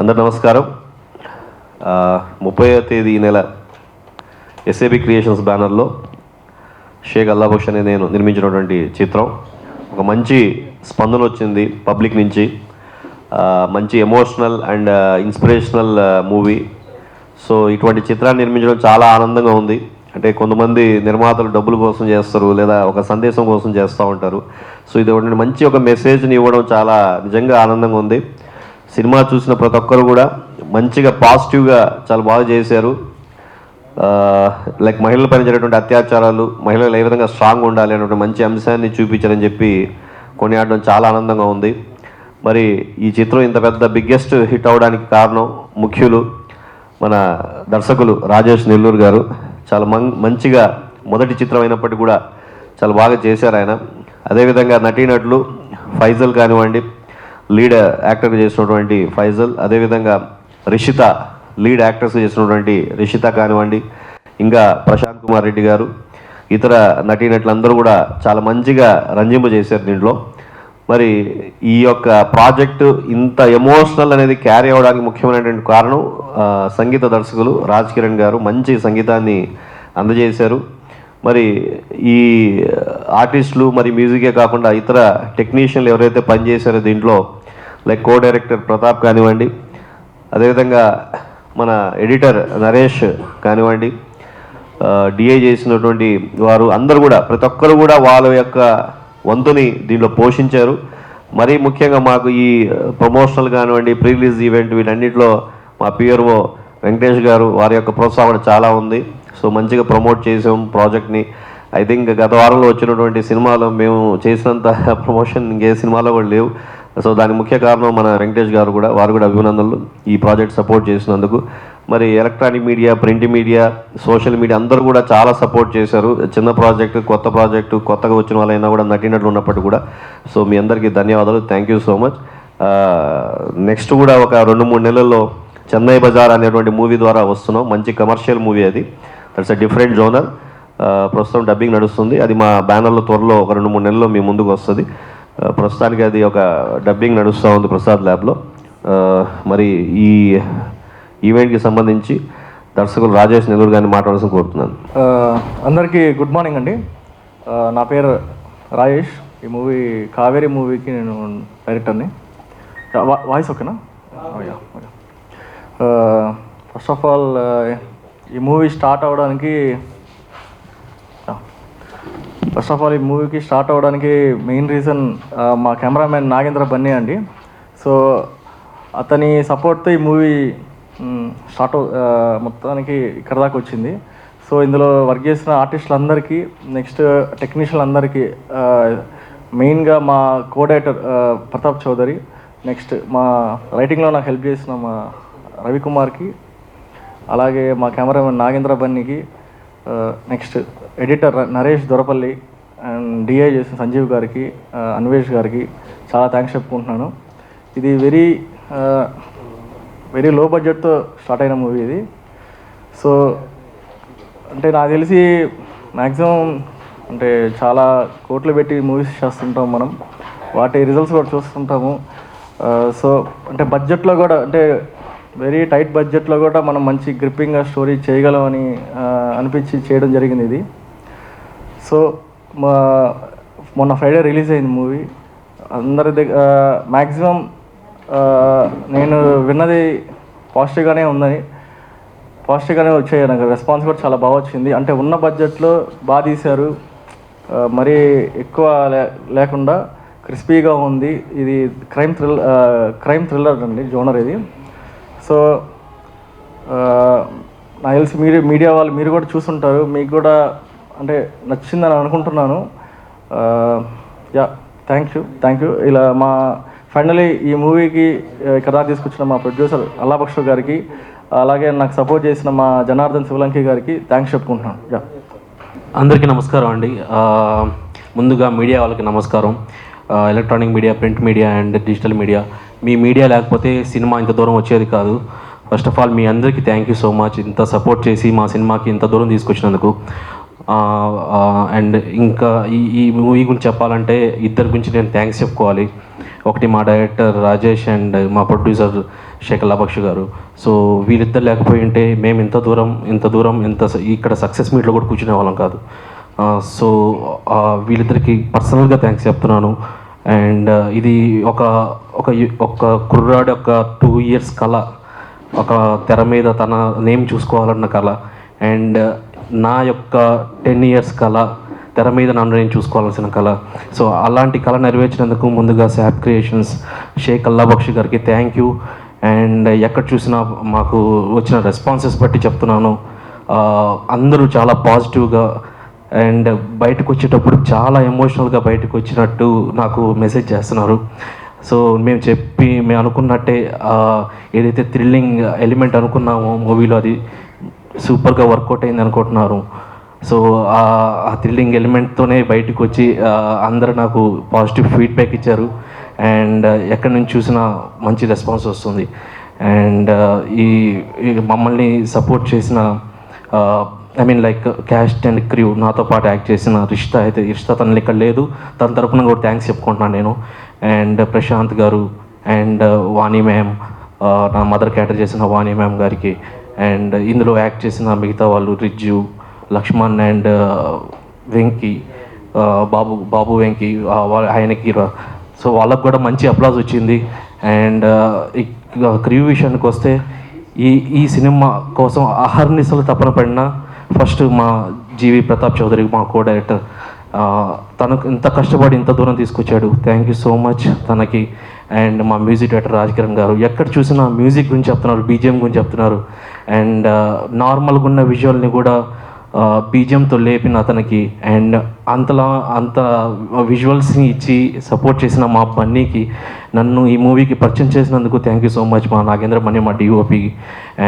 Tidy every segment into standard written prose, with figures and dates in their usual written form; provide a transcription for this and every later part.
అందరు నమస్కారం. 30వ తేదీ ఈ నెల ఎస్ఏబి క్రియేషన్స్ బ్యానర్లో షేక్ అల్లాబక్ష్ అనే నేను నిర్మించినటువంటి చిత్రం ఒక మంచి స్పందన వచ్చింది పబ్లిక్ నుంచి. మంచి emotional and inspirational movie. So ఇటువంటి చిత్రాన్ని నిర్మించడం చాలా ఆనందంగా ఉంది. అంటే కొంతమంది నిర్మాతలు డబ్బుల కోసం చేస్తారు, లేదా ఒక సందేశం కోసం చేస్తూ ఉంటారు. సో ఇది ఒకటి మంచి ఒక మెసేజ్ని ఇవ్వడం చాలా నిజంగా ఆనందంగా ఉంది. సినిమా చూసిన ప్రతి ఒక్కరు కూడా మంచిగా పాజిటివ్గా చాలా బాగా చేశారు. లైక్ మహిళల పైన జరిగేటువంటి అత్యాచారాలు, మహిళలు ఏ విధంగా స్ట్రాంగ్ ఉండాలి అనేటువంటి మంచి అంశాన్ని చూపించారని చెప్పి కొనియాడడం చాలా ఆనందంగా ఉంది. మరి ఈ చిత్రం ఇంత పెద్ద బిగ్గెస్ట్ హిట్ అవడానికి కారణం ముఖ్యులు మన దర్శకులు రాజేష్ నెల్లూరు గారు. చాలా మంచిగా మొదటి చిత్రం అయినప్పటికీ కూడా చాలా బాగా చేశారు ఆయన. అదేవిధంగా నటీనటులు ఫైజల్ కానివ్వండి, లీడ్ యాక్టర్గా చేసినటువంటి ఫైజల్, అదేవిధంగా రిషిత లీడ్ యాక్టర్స్గా చేసినటువంటి రిషిత కానివ్వండి, ఇంకా ప్రశాంత్ కుమార్ రెడ్డి గారు, ఇతర నటీనటులందరూ కూడా చాలా మంచిగా రంజింపజేశారు దీంట్లో. మరి ఈ యొక్క ప్రాజెక్టు ఇంత ఎమోషనల్ అనేది క్యారీ అవ్వడానికి ముఖ్యమైనటువంటి కారణం సంగీత దర్శకులు రాజ్ కిరణ్ గారు మంచి సంగీతాన్ని అందజేశారు. మరి ఈ ఆర్టిస్టులు మరి మ్యూజికే కాకుండా ఇతర టెక్నీషియన్లు ఎవరైతే పనిచేశారో దీంట్లో లైక్ కో డైరెక్టర్ ప్రతాప్ కానివ్వండి, అదేవిధంగా మన ఎడిటర్ నరేష్ కానివ్వండి, డిఐ చేసినటువంటి వారు అందరూ కూడా ప్రతి ఒక్కరు కూడా వాళ్ళ యొక్క వంతుని దీంట్లో పోషించారు. మరీ ముఖ్యంగా మాకు ఈ ప్రమోషనల్ కానివ్వండి, ప్రీ రిలీజ్ ఈవెంట్ వీటన్నిటిలో మా పిఆర్ఓ వెంకటేష్ గారు వారి యొక్క ప్రోత్సాహం చాలా ఉంది. సో మంచిగా ప్రమోట్ చేసాం ప్రాజెక్ట్ని. ఐ థింక్ గత వారంలో వచ్చినటువంటి సినిమాలో మేము చేసినంత ప్రమోషన్ ఇంకే సినిమాలో కూడా లేవు. సో దానికి ముఖ్య కారణం మన వెంకటేష్ గారు కూడా, వారు కూడా అభినందనలు ఈ ప్రాజెక్ట్ సపోర్ట్ చేసినందుకు. మరి electronic media, print media, social media అందరూ కూడా చాలా సపోర్ట్ చేశారు. చిన్న ప్రాజెక్టు, కొత్త ప్రాజెక్టు, కొత్తగా వచ్చిన వాళ్ళైనా కూడా నటినట్లు ఉన్నప్పటికీ కూడా. సో మీ అందరికీ ధన్యవాదాలు, thank you so much. Next కూడా ఒక 2-3 నెలల్లో చెన్నై బజార్ అనేటువంటి మూవీ ద్వారా వస్తున్నాం. మంచి కమర్షియల్ మూవీ అది. That's a different genre. ప్రస్తుతం డబ్బింగ్ నడుస్తుంది. అది మా బ్యానర్లో త్వరలో ఒక 2-3 నెలల్లో మీ ముందుకు వస్తుంది. ప్రస్తుతానికి అది ఒక డబ్బింగ్ నడుస్తూ ఉంది ప్రసాద్ ల్యాబ్లో. మరి ఈ ఈవెంట్కి సంబంధించి దర్శకులు రాజేష్ నెల్లూరు గారిని మాట్లాడాల్సిన కోరుతున్నాను. అందరికీ గుడ్ మార్నింగ్ అండి. నా పేరు రాజేష్. ఈ మూవీ కావేరీ మూవీకి నేను డైరెక్టర్ని. వాయిస్ ఓకేనా? ఫస్ట్ ఆఫ్ ఆల్ ఈ మూవీ స్టార్ట్ అవ్వడానికి మెయిన్ రీజన్ మా కెమెరామెన్ నాగేంద్ర బన్నీ అండి. సో అతని సపోర్ట్తో ఈ మూవీ మొత్తానికి ఇక్కడ దాకా వచ్చింది. సో ఇందులో వర్క్ చేసిన ఆర్టిస్టులందరికీ, నెక్స్ట్ టెక్నీషియన్లందరికీ, మెయిన్గా మా co director Pratap Chowdary, next మా రైటింగ్లో నాకు హెల్ప్ చేసిన మా రవికుమార్కి, అలాగే మా కెమెరామెన్ నాగేంద్ర బన్నీకి, next editor Naresh Dorapalli and DI చేసిన సంజీవ్ గారికి, అన్వేష్ గారికి చాలా థ్యాంక్స్ చెప్పుకుంటున్నాను. ఇది వెరీ లో బడ్జెట్తో స్టార్ట్ అయిన మూవీ ఇది. సో అంటే నాకు తెలిసి మ్యాక్సిమం అంటే చాలా కోట్లు పెట్టి మూవీస్ చేస్తుంటాం మనం, వాటి రిజల్ట్స్ కూడా చూస్తుంటాము. సో అంటే బడ్జెట్లో కూడా, అంటే వెరీ టైట్ బడ్జెట్లో కూడా మనం మంచి గ్రిప్పింగ్గా స్టోరీ చేయగలమని అనిపించి చేయడం జరిగింది ఇది. సో మొన్న ఫ్రైడే రిలీజ్ అయింది మూవీ. అందరి దగ్గర మ్యాక్సిమం నేను విన్నది పాజిటివ్గానే వచ్చాయి. నాకు రెస్పాన్స్ కూడా చాలా బాగా వచ్చింది. అంటే ఉన్న బడ్జెట్లో బాగా తీశారు, మరీ ఎక్కువ లేకుండా క్రిస్పీగా ఉంది. ఇది క్రైమ్ థ్రిల్లర్ అండి జోనర్ ఇది. సో నాకు తెలిసి మీడియా వాళ్ళు మీరు కూడా చూసుంటారు, మీకు కూడా అంటే నచ్చిందని అనుకుంటున్నాను. Thank you. ఇలా మా ఫైనలీ ఈ మూవీకి కథ తీసుకొచ్చిన మా ప్రొడ్యూసర్ అల్లాబక్ష్ గారికి, అలాగే నాకు సపోర్ట్ చేసిన మా జనార్దన్ శివలంకి గారికి థ్యాంక్స్ చెప్పుకుంటున్నాను. అందరికీ నమస్కారం అండి. ముందుగా మీడియా వాళ్ళకి నమస్కారం. Electronic media, print media and digital media, me media లేకపోతే సినిమా ఇంత దూరం వచ్చేది కాదు. ఫస్ట్ ఆఫ్ ఆల్ మీ అందరికీ థ్యాంక్ యూ సో మచ్, ఇంత సపోర్ట్ చేసి మా సినిమాకి ఇంత దూరం తీసుకొచ్చినందుకు. అండ్ ఇంకా ఈ మూవీ గురించి చెప్పాలంటే ఇద్దరి గురించి నేను థ్యాంక్స్ చెప్పుకోవాలి. ఒకటి మా డైరెక్టర్ రాజేష్ అండ్ మా ప్రొడ్యూసర్ శేఖర్ బక్షి గారు. సో వీళ్ళిద్దరు లేకపోయి ఉంటే మేము ఇక్కడ సక్సెస్ మీట్లో కూడా కూర్చునే వాళ్ళం కాదు. సో వీళ్ళిద్దరికి పర్సనల్గా థ్యాంక్స్ చెప్తున్నాను. అండ్ ఇది ఒక కుర్రాడు ఒక 2 years కళ, ఒక తెర మీద తన నేమ్ చూసుకోవాలన్న కళ, అండ్ నా యొక్క 10 years కళ, తెర మీద నన్ను నేను చూసుకోవాల్సిన కళ. సో అలాంటి కళ నెరవేర్చినందుకు ముందుగా శాప్ క్రియేషన్స్ షేక్ అల్లాబక్షి గారికి థ్యాంక్ యూ. అండ్ ఎక్కడ చూసినా మాకు వచ్చిన రెస్పాన్సెస్ బట్టి చెప్తున్నాను, అందరూ చాలా పాజిటివ్గా అండ్ బయటకు వచ్చేటప్పుడు చాలా ఎమోషనల్గా బయటకు వచ్చినట్టు నాకు మెసేజ్ చేస్తున్నారు. సో మేము అనుకున్నట్టే ఏదైతే థ్రిల్లింగ్ ఎలిమెంట్ అనుకున్నామో మూవీలో అది సూపర్గా వర్కౌట్ అయింది అనుకుంటున్నారు. సో ఆ థ్రిల్లింగ్ ఎలిమెంట్తోనే బయటకు వచ్చి అందరూ నాకు పాజిటివ్ ఫీడ్బ్యాక్ ఇచ్చారు. అండ్ ఎక్కడి నుంచి చూసినా మంచి రెస్పాన్స్ వస్తుంది. అండ్ ఈ మమ్మల్ని సపోర్ట్ చేసిన లైక్ క్యాస్ట్ అండ్ క్రూ, నాతో పాటు యాక్ట్ చేసిన రిష్తా తనని ఇక్కడ లేదు, తన తరపున కూడా థ్యాంక్స్ చెప్పుకుంటున్నాను నేను. అండ్ ప్రశాంత్ గారు అండ్ వాణి మ్యామ్, నా మదర్ క్యాటర్ చేసిన వాణి మ్యామ్ గారికి, అండ్ ఇందులో యాక్ట్ చేసిన మిగతా వాళ్ళు రిజ్జు, లక్ష్మణ్ అండ్ వెంకీ, బాబు వెంకీ, ఆయనకి. సో వాళ్ళకు కూడా మంచి అప్లాజ్ వచ్చింది. అండ్ క్రూ విషయానికి వస్తే ఈ సినిమా కోసం అహర్నిశలు తపన పడిన ఫస్ట్ మా జీవి ప్రతాప్ చౌదరి, మా కో డైరెక్టర్, తనకు ఇంత కష్టపడి ఇంత దూరం తీసుకొచ్చాడు. థ్యాంక్ యూ సో మచ్ తనకి. అండ్ మా మ్యూజిక్ డైరెక్టర్ రాజ్ కిరణ్ గారు, ఎక్కడ చూసినా మ్యూజిక్ గురించి చెప్తున్నారు, బీజిఎం గురించి చెప్తున్నారు. అండ్ నార్మల్గా ఉన్న విజువల్ని కూడా బీజిఎంతో లేపిన అతనికి, అండ్ అంత విజువల్స్ని ఇచ్చి సపోర్ట్ చేసిన మా బన్నీకి, నన్ను ఈ మూవీకి పరిచయం చేసినందుకు థ్యాంక్ యూ సో మచ్ మా నాగేంద్ర మణి, మా డిఓపి,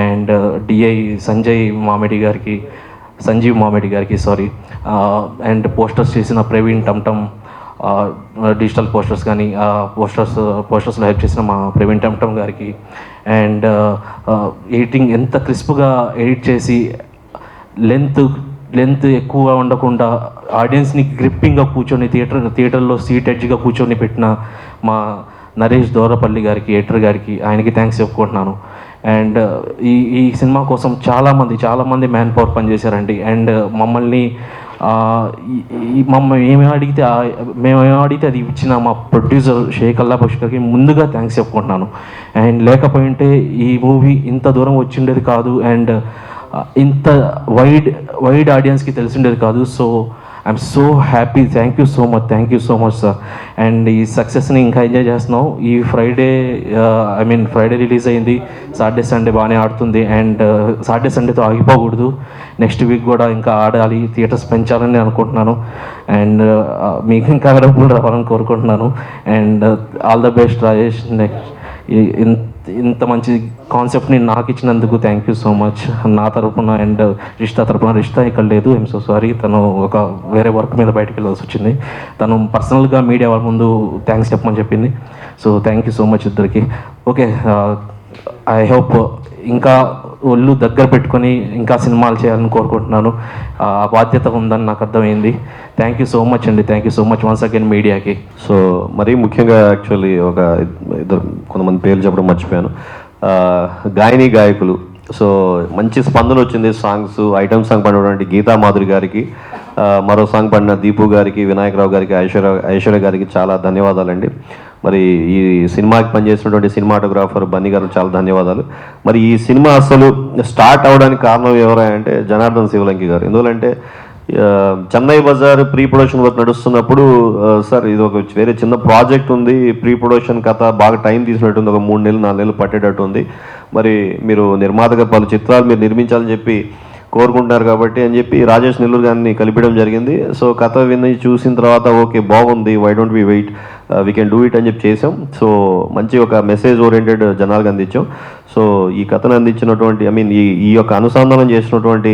అండ్ డిఐ సంజీవ్ మామిడి గారికి అండ్ పోస్టర్స్ చేసిన ప్రవీణ్ టమ్టమ్, డిజిటల్ పోస్టర్స్ కానీ పోస్టర్స్లో హెల్ప్ చేసిన మా ప్రవీణ్ టమ్టమ్ గారికి. అండ్ ఎడిటింగ్ ఎంత క్రిస్ప్గా ఎడిట్ చేసి లెంత్ ఎక్కువ ఉండకుండా ఆడియన్స్ని గ్రిప్పింగ్గా కూర్చొని థియేటర్లో సీట్ ఎడ్జ్గా కూర్చొని పెట్టిన మా నరేష్ దోరపల్లి గారికి, ఎడిటర్ గారికి, ఆయనకి థ్యాంక్స్ చెప్పుకుంటున్నాను. అండ్ ఈ సినిమా కోసం చాలామంది మ్యాన్ పవర్ పనిచేశారండి. అండ్ మమ్మల్ని ఏమేమి అడిగితే అది ఇచ్చిన మా ప్రొడ్యూసర్ షేక్ అల్లాబక్షి గారికి ముందుగా థ్యాంక్స్ చెప్పుకుంటున్నాను. అండ్ లేకపోయింటే ఈ మూవీ ఇంత దూరం వచ్చిండేది కాదు, అండ్ ఇంత వైడ్ ఆడియన్స్కి తెలిసిండేది కాదు. So I'm so happy. Thank you so much sir. And ఈ సక్సెస్ని ఇంకా ఎంజాయ్ చేస్తున్నాం. ఈ ఫ్రైడే రిలీజ్ అయింది, సాటర్డే సండే బాగానే ఆడుతుంది. అండ్ సాటర్డే సండేతో ఆగిపోకూడదు, నెక్స్ట్ వీక్ కూడా ఇంకా ఆడాలి, థియేటర్స్ పెంచాలని అనుకుంటున్నాను. అండ్ మీకు ఇంకా డబ్బులు రావాలని కోరుకుంటున్నాను. And all the best Rajesh. Next ఇంత మంచి కాన్సెప్ట్ని నాకు ఇచ్చినందుకు థ్యాంక్ యూ సో మచ్ నా తరపున. అండ్ రిష్తా ఇక్కడ లేదు, ఐఎమ్ సో సారీ, తను ఒక వేరే వర్క్ మీద బయటకు వెళ్ళాల్సి వచ్చింది. తను పర్సనల్గా మీడియా వాళ్ళ ముందు థ్యాంక్స్ చెప్పమని చెప్పింది. So thank you so much ఇద్దరికి. ఓకే, ఐ హోప్ ఇంకా ఒళ్ళు దగ్గర పెట్టుకొని ఇంకా సినిమాలు చేయాలని కోరుకుంటున్నాను. ఆ బాధ్యత ఉందని నాకు అర్థమైంది. థ్యాంక్ యూ సో మచ్ అండి. Thank you so much once again మీడియాకి. సో మరీ ముఖ్యంగా యాక్చువల్లీ కొంతమంది పేర్లు చెప్పడం మర్చిపోయాను. గాయకులు, సో మంచి స్పందన వచ్చింది. సాంగ్స్ ఐటమ్ సాంగ్ పడినటువంటి గీతా మాధురి గారికి, మరో సాంగ్ పడిన దీపు గారికి, వినాయకరావు గారికి, ఐశ్వర్య గారికి చాలా ధన్యవాదాలండి. మరి ఈ సినిమాకి పనిచేసినటువంటి సినిమాటోగ్రాఫర్ బన్నీ గారు చాలా ధన్యవాదాలు. మరి ఈ సినిమా అసలు స్టార్ట్ అవడానికి కారణం ఎవరంటే జనార్దన్ శివలంకి గారు. ఎందుకంటే Chennai Bazaar pre production work నడుస్తున్నప్పుడు, సార్ ఇది ఒక వేరే చిన్న ప్రాజెక్ట్ ఉంది, ప్రీ ప్రొడక్షన్ కథ బాగా టైం తీసుకున్నట్టుంది, ఒక 3 నెలలు 4 నెలలు పట్టేటట్టు ఉంది, మరి మీరు నిర్మాతగా పలు చిత్రాలు మీరు నిర్మించాలని చెప్పి కోరుకుంటున్నారు కాబట్టి అని చెప్పి రాజేష్ నెల్లూరు గారిని కలిపడం జరిగింది. సో కథ విని చూసిన తర్వాత ఓకే బాగుంది, why don't we wait, we can do it అని చెప్పి చేసాం. సో మంచి ఒక మెసేజ్ ఓరియంటెడ్ జనాలకు అందించాం. సో ఈ కథను అందించినటువంటి ఈ యొక్క అనుసంధానం చేసినటువంటి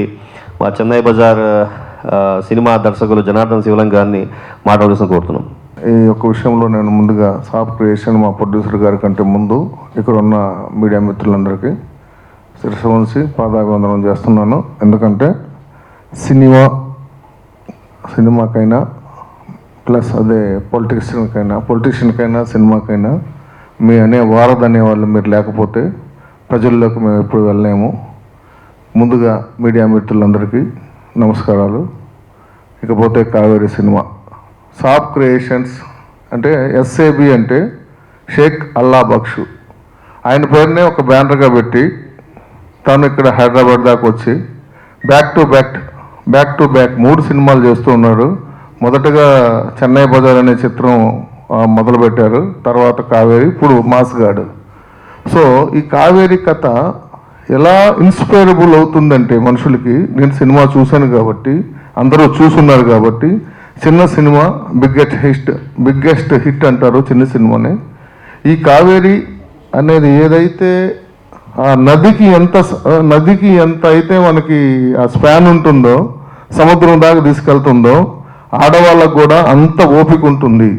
మా చెన్నై బజార్ సినిమా దర్శకులు జనార్దన్ శివలం గారిని మాట్లాడాల్సిన కోరుతున్నాం. ఈ యొక్క విషయంలో నేను ముందుగా సాఫ్ క్రియేషన్ మా ప్రొడ్యూసర్ గారి కంటే ముందు ఇక్కడ ఉన్న మీడియా మిత్రులందరికీ శిరస్సు వంచి పాదాభివందనం చేస్తున్నాను. ఎందుకంటే సినిమాకైనా ప్లస్ అదే పొలిటీషియన్కైనా సినిమాకైనా మీ వారధి అనేవాళ్ళు మీరు లేకపోతే ప్రజల్లోకి మేము ఎప్పుడు వెళ్ళలేము. ముందుగా మీడియా మిత్రులందరికీ నమస్కారాలు. ఇకపోతే కావేరీ సినిమా సాప్ క్రియేషన్స్ అంటే ఎస్ఏబి అంటే షేక్ అల్లా బక్షు, ఆయన పేరునే ఒక బ్యానర్గా పెట్టి తను ఇక్కడ హైదరాబాద్ దాకా వచ్చి బ్యాక్ టు బ్యాక్ 3 సినిమాలు చేస్తూ ఉన్నారు. మొదటగా చెన్నై బజార్ అనే చిత్రం మొదలుపెట్టారు, తర్వాత కావేరి, ఇప్పుడు మాస్గాడు. సో ఈ కావేరి కథ ఎలా ఇన్స్పైరబుల్ అవుతుందంటే మనుషులకి, నేను సినిమా చూశాను కాబట్టి, అందరూ చూస్తున్నారు కాబట్టి, చిన్న సినిమా బిగ్గెస్ట్ హిట్ అంటారు చిన్న సినిమాని. ఈ కావేరి అనేది ఏదైతే ఆ నదికి ఎంత అయితే మనకి ఆ స్పాన్ ఉంటుందో, సముద్రం దాకా తీసుకెళ్తుందో, ఆడవాళ్ళకు కూడా అంత ఓపిక ఉంటుంది.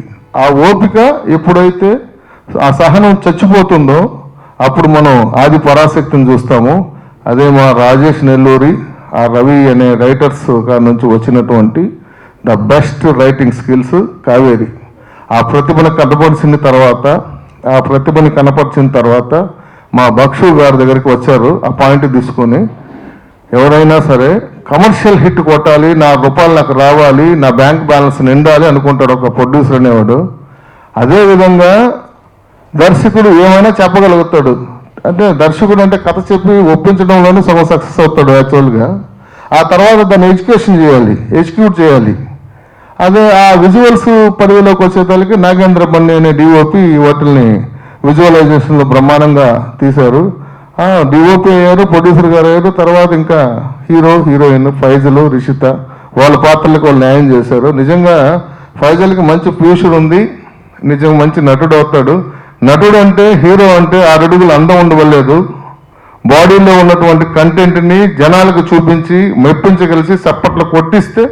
ఆ ఓపిక ఎప్పుడైతే ఆ సహనం చచ్చిపోతుందో అప్పుడు మనం ఆది పరాశక్తిని చూస్తాము. అదే మా రాజేష్ నెల్లూరి, ఆ రవి అనే రైటర్స్ గారి నుంచి వచ్చినటువంటి the best writing skills Kaveri. ఆ ప్రతిభను కనపరిచిన తర్వాత మా బక్షు గారి దగ్గరికి వచ్చారు. ఆ పాయింట్ తీసుకొని ఎవరైనా సరే కమర్షియల్ హిట్ కొట్టాలి, నా రూపాయలు నాకు రావాలి, నా బ్యాంక్ బ్యాలెన్స్ నిండాలి అనుకుంటాడు ఒక ప్రొడ్యూసర్ అనేవాడు. అదేవిధంగా దర్శకుడు ఏమైనా చెప్పగలుగుతాడు. అంటే దర్శకుడు అంటే కథ చెప్పి ఒప్పించడంలోనే సగం సక్సెస్ అవుతాడు యాక్చువల్గా. ఆ తర్వాత దాన్ని ఎగ్జిక్యూట్ చేయాలి. అదే ఆ విజువల్స్ పరిధిలోకి వచ్చేసరికి నాగేంద్ర బన్ని అనే డిఓపి వాటిని విజువలైజేషన్లో బ్రహ్మాండంగా తీశారు. డిఓపి అయ్యారు, ప్రొడ్యూసర్ గారు అయ్యారు, తర్వాత ఇంకా హీరోయిన్ ఫైజల్, రిషిత వాళ్ళ పాత్రలకు వాళ్ళు న్యాయం చేశారు. నిజంగా ఫైజల్కి మంచి ఫ్యూచర్ ఉంది, నిజంగా మంచి నటుడు అవుతాడు. నటుడు అంటే హీరో అంటే 6 అడుగులు అందం ఉండవలేదు, బాడీలో ఉన్నటువంటి కంటెంట్ని జనాలకు చూపించి మెప్పించగలిసి చప్పట్లు కొట్టిస్తే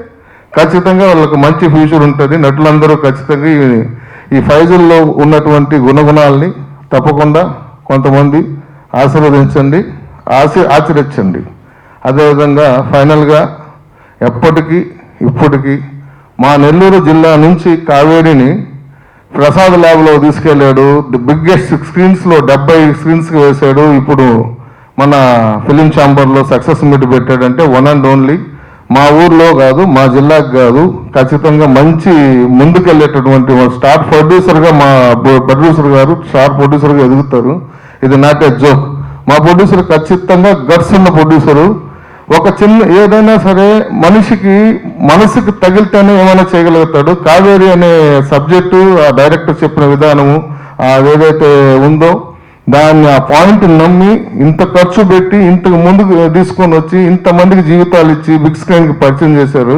ఖచ్చితంగా వాళ్ళకి మంచి ఫ్యూచర్ ఉంటుంది. నటులందరూ ఖచ్చితంగా ఈ ఫైజుల్లో ఉన్నటువంటి గుణగుణాలని తప్పకుండా కొంతమంది ఆశీర్వదించండి, ఆచరించండి. అదేవిధంగా ఫైనల్గా ఇప్పటికీ మా నెల్లూరు జిల్లా నుంచి కావేరిని ప్రసాద్ ల్యాబ్లో తీసుకెళ్ళాడు. ది బిగ్గెస్ట్ స్క్రీన్స్లో 70 స్క్రీన్స్కి వేశాడు. ఇప్పుడు మన ఫిలిం ఛాంబర్లో సక్సెస్ మీట్ పెట్టాడంటే వన్ అండ్ ఓన్లీ మా ఊర్లో కాదు, మా జిల్లాకు కాదు, ఖచ్చితంగా మంచి ముందుకెళ్ళేటటువంటి స్టార్ ప్రొడ్యూసర్గా మా ప్రొడ్యూసర్ గారు స్టార్ ప్రొడ్యూసర్గా ఎదుగుతారు. ఇది నాట్ ఏ జోక్. మా ప్రొడ్యూసర్ ఖచ్చితంగా గట్స్ ఉన్న ప్రొడ్యూసరు. ఒక చిన్న ఏదైనా సరే మనసుకి తగిలితేనే ఏమైనా చేయగలుగుతాడు. కావేరి అనే సబ్జెక్టు ఆ డైరెక్టర్ చెప్పిన విధానము అదేదైతే ఉందో దాన్ని ఆ పాయింట్ నమ్మి ఇంత ఖర్చు పెట్టి ఇంతకు ముందుకు తీసుకొని వచ్చి ఇంతమందికి జీవితాలు ఇచ్చి బిగ్ స్క్రీన్కి పరిచయం చేశారు.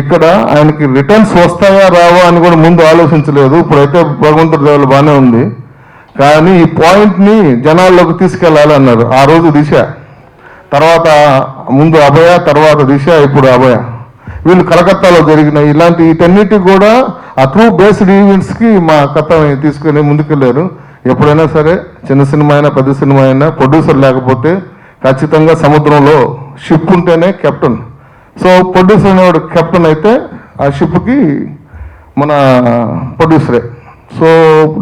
ఇక్కడ ఆయనకి రిటర్న్స్ వస్తాయా రావా అని కూడా ముందు ఆలోచించలేదు. ఇప్పుడైతే భగవంతుడి దేవుడు బాగానే ఉంది, కానీ ఈ పాయింట్ని జనాల్లోకి తీసుకెళ్ళాలి అన్నారు. ఆ రోజు దిశ, తర్వాత ముందు అభయ, తర్వాత దిశ, ఇప్పుడు అభయ. వీళ్ళు కలకత్తాలో జరిగిన ఇలాంటి వీటన్నిటి కూడా ఆ ట్రూ బేస్డ్ ఈవెంట్స్కి మా కథ తీసుకుని ముందుకెళ్ళారు. ఎప్పుడైనా సరే చిన్న సినిమా అయినా పెద్ద సినిమా అయినా ప్రొడ్యూసర్ లేకపోతే ఖచ్చితంగా సముద్రంలో షిప్ ఉంటేనే కెప్టెన్. సో ప్రొడ్యూసర్ అనేవాడు కెప్టెన్ అయితే ఆ షిప్కి మన ప్రొడ్యూసరే. సో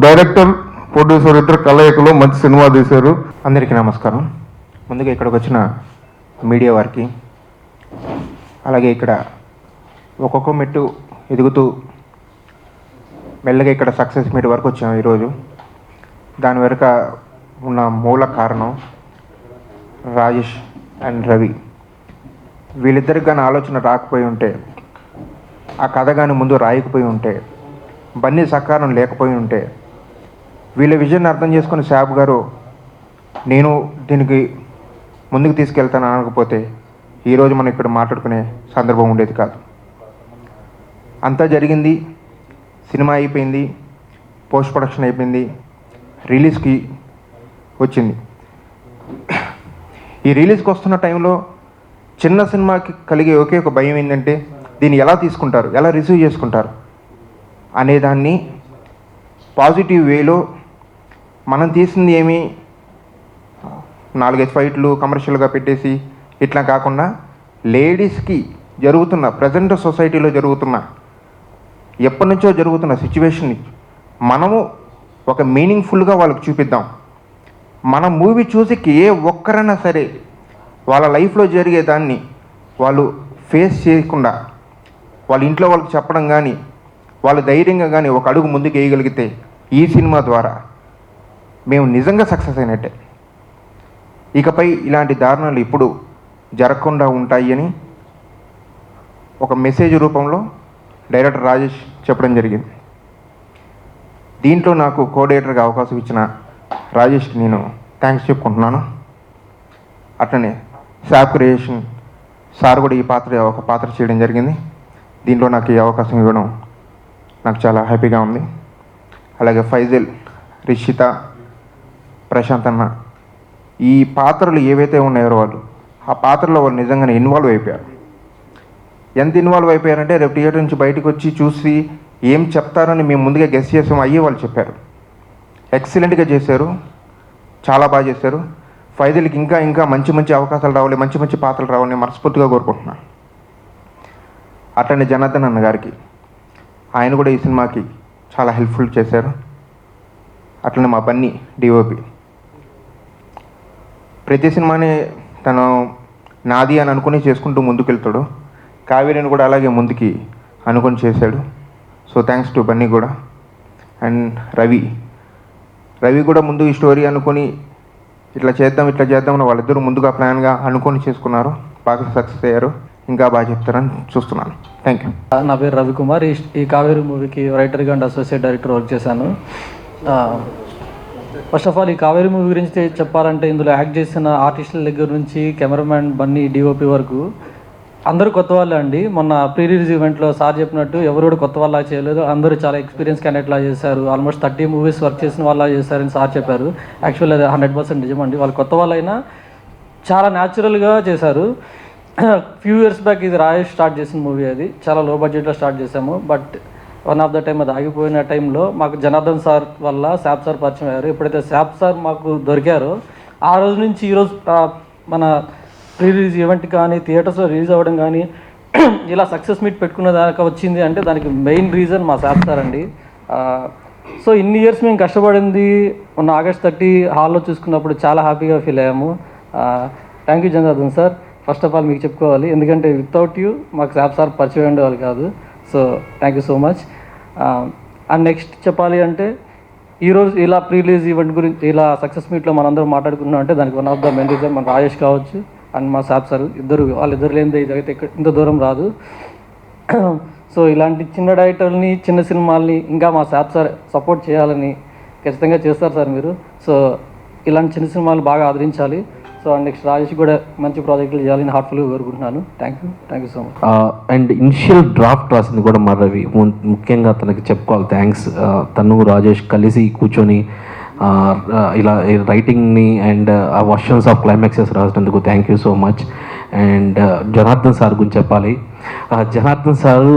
డైరెక్టర్ ప్రొడ్యూసర్ ఇద్దరు కలయికలో మంచి సినిమా తీశారు. అందరికీ నమస్కారం. ముందుగా ఇక్కడికి వచ్చిన మీడియా వారికి, అలాగే ఇక్కడ ఒక్కొక్క మెట్టు ఎదుగుతూ మెల్లగా ఇక్కడ సక్సెస్ మీట్ వరకు వచ్చాము ఈరోజు. దాని వెనుక ఉన్న మూల కారణం రాజేష్ అండ్ రవి. వీళ్ళిద్దరికి కానీ ఆలోచన రాకపోయి ఉంటే, ఆ కథ కానీ ముందు రాయకపోయి ఉంటే, బన్నీ సహకారం లేకపోయి ఉంటే, వీళ్ళ విజన్ అర్థం చేసుకుని శాబ్ గారు నేను దీనికి ముందుకు తీసుకెళ్తాను అనకపోతే ఈరోజు మనం ఇక్కడ మాట్లాడుకునే సందర్భం ఉండేది కాదు. అంతా జరిగింది, సినిమా అయిపోయింది, పోస్ట్ ప్రొడక్షన్ అయిపోయింది, రిలీజ్కి వచ్చింది. ఈ రిలీజ్కి వస్తున్న టైంలో చిన్న సినిమాకి కలిగే ఒకే ఒక భయం ఏంటంటే దీన్ని ఎలా తీసుకుంటారు, ఎలా రిసీవ్ చేసుకుంటారు అనేదాన్ని పాజిటివ్ వేలో మనం తీసింది ఏమీ 4-5 ఫైట్లు కమర్షియల్గా పెట్టేసి ఇట్లా కాకుండా లేడీస్కి జరుగుతున్న ప్రజెంట్ సొసైటీలో జరుగుతున్న ఎప్పటి నుంచో జరుగుతున్న సిచ్యువేషన్ని మనము ఒక మీనింగ్ఫుల్గా వాళ్ళకి చూపిద్దాం. మన మూవీ చూసి ఏ ఒక్కరైనా సరే వాళ్ళ లైఫ్లో జరిగేదాన్ని వాళ్ళు ఫేస్ చేయకుండా వాళ్ళ ఇంట్లో వాళ్ళకి చెప్పడం కానీ వాళ్ళు ధైర్యంగా కానీ ఒక అడుగు ముందుకు వేయగలిగితే ఈ సినిమా ద్వారా మేము నిజంగా సక్సెస్ అయినట్టే. ఇకపై ఇలాంటి దారుణాలు ఇప్పుడు జరగకుండా ఉంటాయి అని ఒక మెసేజ్ రూపంలో డైరెక్టర్ రాజేష్ చెప్పడం జరిగింది. దీంట్లో నాకు కోఆర్డినేటర్గా అవకాశం ఇచ్చిన రాజేష్కి నేను థ్యాంక్స్ చెప్పుకుంటున్నాను. అట్లనే శాప్ క్రియేషన్ సార్ కూడా ఒక పాత్ర చేయడం జరిగింది. దీంట్లో నాకు ఈ అవకాశం ఇవ్వడం నాకు చాలా హ్యాపీగా ఉంది. అలాగే ఫైజల్, రిషిత, ప్రశాంత్ అన్న ఈ పాత్రలు ఏవైతే ఉన్నాయో ఆ పాత్రలో వాళ్ళు నిజంగానే ఇన్వాల్వ్ అయిపోయారు. ఎంత ఇన్వాల్వ్ అయిపోయారంటే రేపు థియేటర్ నుంచి బయటకు వచ్చి చూసి ఏం చెప్తారని మేము ముందుగా గెస్ చేసాము, అయ్యే వాళ్ళు చెప్పారు. ఎక్సలెంట్గా చేశారు, చాలా బాగా చేశారు. ఫైజల్కి ఇంకా ఇంకా మంచి మంచి అవకాశాలు రావాలి, మంచి మంచి పాత్రలు రావాలని మనస్ఫూర్తిగా కోరుకుంటున్నాను. అట్లనే జనార్దన్ అన్న గారికి ఆయన కూడా ఈ సినిమాకి చాలా హెల్ప్ఫుల్ చేశారు. అట్లనే మా బన్నీ డిఓపి ప్రతి సినిమాని తను నాది అని అనుకుని చేసుకుంటూ ముందుకు వెళ్తాడు. కావేరిని కూడా అలాగే ముందుకి అనుకొని చేశాడు. సో థ్యాంక్స్ టు బన్నీ కూడా. అండ్ రవి కూడా ముందు ఈ స్టోరీ అనుకొని ఇట్లా చేద్దామని వాళ్ళిద్దరూ ముందుగా ప్లాన్గా అనుకొని చేసుకున్నారు. బాగా సక్సెస్ అయ్యారు. ఇంకా బాగా చెప్తారని చూస్తున్నాను. Thank you. నా పేరు రవికుమార్. ఈ కావేరి మూవీకి రైటర్గా అండ్ అసోసియేట్ డైరెక్టర్ వర్క్ చేశాను. ఫస్ట్ ఆఫ్ ఆల్ ఈ కావేరి మూవీ గురించి చెప్పాలంటే ఇందులో యాక్ట్ చేసిన ఆర్టిస్టుల దగ్గర నుంచి కెమెరామ్యాన్ బన్నీ డిఓపి వరకు అందరూ కొత్త వాళ్ళే అండి. మొన్న ప్రీ రిలీజ్ ఈవెంట్లో సార్ చెప్పినట్టు ఎవరు కూడా కొత్త వాళ్ళ చేయలేదు. అందరూ చాలా ఎక్స్పీరియన్స్ క్యాండిడేట్లా చేశారు. ఆల్మోస్ట్ 30 మూవీస్ వర్క్ చేసిన వాళ్ళ చేశారని సార్ చెప్పారు. యాక్చువల్లీ అది 100% నిజమండి. వాళ్ళు కొత్త వాళ్ళైనా చాలా న్యాచురల్గా చేశారు. ఫ్యూ ఇయర్స్ బ్యాక్ ఇది రాజేష్ స్టార్ట్ చేసిన మూవీ. అది చాలా లో బడ్జెట్లో స్టార్ట్ చేసాము. But one of the time అది ఆగిపోయిన టైంలో మాకు జనార్దన్ సార్ వల్ల శాప్ సార్ పరిచయం అయ్యారు. ఎప్పుడైతే శాప్ సార్ మాకు దొరికారో ఆ రోజు నుంచి ఈరోజు మన ప్రీ రిలీజ్ ఈవెంట్ కానీ థియేటర్స్లో రిలీజ్ అవ్వడం కానీ ఇలా సక్సెస్ మీట్ పెట్టుకున్న దాకా వచ్చింది అంటే దానికి మెయిన్ రీజన్ మా శాప్ సార్ అండి. సో ఇన్ని ఇయర్స్ మేము కష్టపడింది మొన్న August 30 హాల్లో చూసుకున్నప్పుడు చాలా హ్యాపీగా ఫీల్ అయ్యాము. Thank you Janardhan sir. First of all మీకు చెప్పుకోవాలి, ఎందుకంటే వితౌట్ యూ మాకు శాప్ సార్ పరిచయం ఉండేవాళ్ళు కాదు. So thank you so much. And next చెప్పాలి అంటే ఈరోజు ఇలా ప్రీ రిలీజ్ ఈవెంట్ గురించి ఇలా సక్సెస్ మీట్లో మనందరం మాట్లాడుకున్నాం అంటే దానికి one of the main reason మన రాజేష్ కావచ్చు అండ్ మా శాప్ సార్. వాళ్ళిద్దరు లేనిదే ఇదైతే ఇంత దూరం రాదు. సో ఇలాంటి చిన్న డైరెక్టర్ని చిన్న సినిమాల్ని ఇంకా మా శాప్ సార్ సపోర్ట్ చేయాలని ఖచ్చితంగా చేస్తారు సార్ మీరు. సో ఇలాంటి చిన్న సినిమాలు బాగా ఆదరించాలి. సో నెక్స్ట్ రాజేష్ కూడా మంచి ప్రాజెక్టులు చేయాలని హార్ట్ఫుల్గా కోరుకుంటున్నాను. Thank you so much. And initial draft రాసింది కూడా మా రవి. ముఖ్యంగా తనకి చెప్పుకోవాలి థ్యాంక్స్. తను రాజేష్ కలిసి కూర్చొని ఇలా రైటింగ్ని అండ్ ఆ వర్షన్స్ ఆఫ్ క్లైమాక్సెస్ రాసినందుకు thank you so much. And Janardhan sir గురించి చెప్పాలి. జనార్దన్ సారు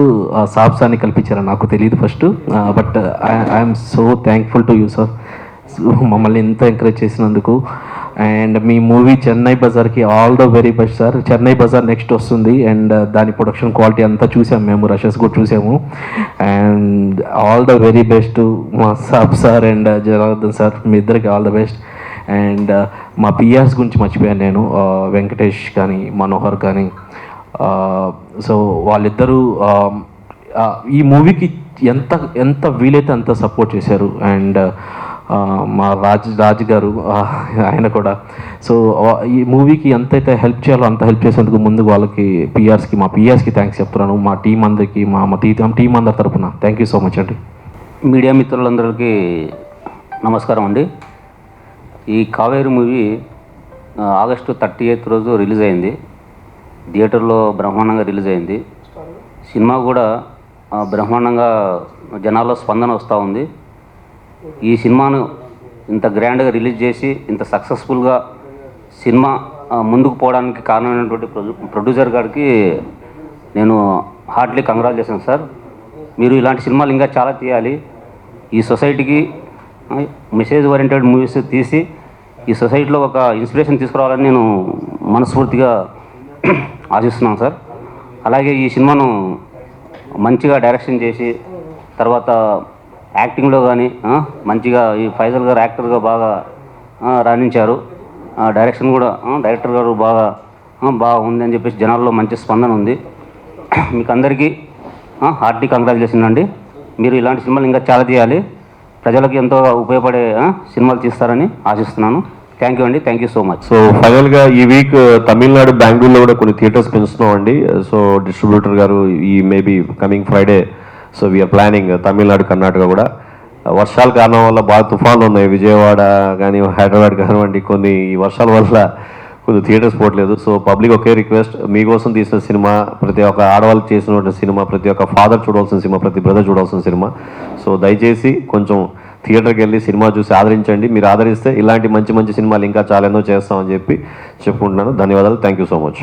సాబ్సాన్ని కల్పించారని నాకు తెలియదు first. But I'm so thankful to you sir, మమ్మల్ని ఎంత ఎంకరేజ్ చేసినందుకు. అండ్ మీ మూవీ చెన్నై బజార్కి all the very best sir. Chennai Bazaar next వస్తుంది అండ్ దాని ప్రొడక్షన్ క్వాలిటీ అంతా చూసాము మేము, రషెస్ కూడా చూసాము. And all the very best మా సాబ్ సార్ అండ్ జనార్దన్ సార్, మీ ఇద్దరికి ఆల్ ద బెస్ట్. అండ్ మా పిఆర్స్ గురించి మర్చిపోయాను నేను, వెంకటేష్ కానీ మనోహర్ కానీ. సో వాళ్ళిద్దరూ ఈ మూవీకి ఎంత వీలైతే అంత సపోర్ట్ చేశారు. అండ్ మా రాజు గారు ఆయన కూడా. సో ఈ మూవీకి ఎంతైతే హెల్ప్ చేయాలో అంత హెల్ప్ చేసేందుకు ముందు వాళ్ళకి మా పిఆర్స్కి థ్యాంక్స్ చెప్తున్నాను. మా టీం అందరికీ, మా టీం అందరి తరఫున థ్యాంక్ యూ సో మచ్ అండి. మీడియా మిత్రులందరికీ నమస్కారం అండి. ఈ కావేరి మూవీ August 30th రోజు రిలీజ్ అయింది. థియేటర్లో బ్రహ్మాండంగా రిలీజ్ అయింది. సినిమా కూడా బ్రహ్మాండంగా జనాల్లో స్పందన వస్తూ ఉంది. ఈ సినిమాను ఇంత గ్రాండ్గా రిలీజ్ చేసి ఇంత సక్సెస్ఫుల్గా సినిమా ముందుకు పోవడానికి కారణమైనటువంటి ప్రొడ్యూసర్ గారికి నేను హార్ట్లీ కంగ్రాచులేషన్ సార్. మీరు ఇలాంటి సినిమాలు ఇంకా చాలా తీయాలి. ఈ సొసైటీకి మెసేజ్ ఓరియంటెడ్ మూవీస్ తీసి ఈ సొసైటీలో ఒక ఇన్స్పిరేషన్ తీసుకురావాలని నేను మనస్ఫూర్తిగా ఆశిస్తున్నాను సార్. అలాగే ఈ సినిమాను మంచిగా డైరెక్షన్ చేసి తర్వాత యాక్టింగ్లో కానీ మంచిగా ఈ ఫైజల్ గారు యాక్టర్గా బాగా రాణించారు. డైరెక్షన్ కూడా డైరెక్టర్ గారు బాగా ఉంది అని చెప్పేసి జనాల్లో మంచి స్పందన ఉంది. మీకు అందరికీ హార్టీ కంగ్రాచులేషన్ అండి. మీరు ఇలాంటి సినిమాలు ఇంకా చాలా తీయాలి, ప్రజలకు ఎంతో ఉపయోగపడే సినిమాలు తీస్తారని ఆశిస్తున్నాను. థ్యాంక్ యూ అండి, thank you so much. So ఫైనల్గా ఈ వీక్ తమిళనాడు, బెంగళూరులో కూడా కొన్ని థియేటర్స్ పెంచుతున్నాం అండి. సో డిస్ట్రిబ్యూటర్ గారు ఈ maybe coming Friday, so we are planning Tamil Nadu, Karnataka కూడా. వర్షాల కారణం వల్ల బాగా తుఫాన్లు ఉన్నాయి, విజయవాడ కానీ హైదరాబాద్ కానివ్వండి, కొన్ని ఈ వర్షాల వల్ల కొన్ని థియేటర్స్ పోవట్లేదు. సో పబ్లిక్ ఒకే రిక్వెస్ట్, మీకోసం తీసిన సినిమా, ప్రతి ఒక్క ఆడవాళ్ళకి చేసిన సినిమా, ప్రతి ఒక్క ఫాదర్ చూడాల్సిన సినిమా, ప్రతి బ్రదర్ చూడాల్సిన సినిమా. సో దయచేసి కొంచెం థియేటర్కి వెళ్ళి సినిమా చూసి ఆదరించండి. మీరు ఆదరిస్తే ఇలాంటి మంచి మంచి సినిమాలు ఇంకా చాలా ఎన్నో చేస్తామని చెప్పి చెప్పుకుంటున్నాను. ధన్యవాదాలు. Thank you so much.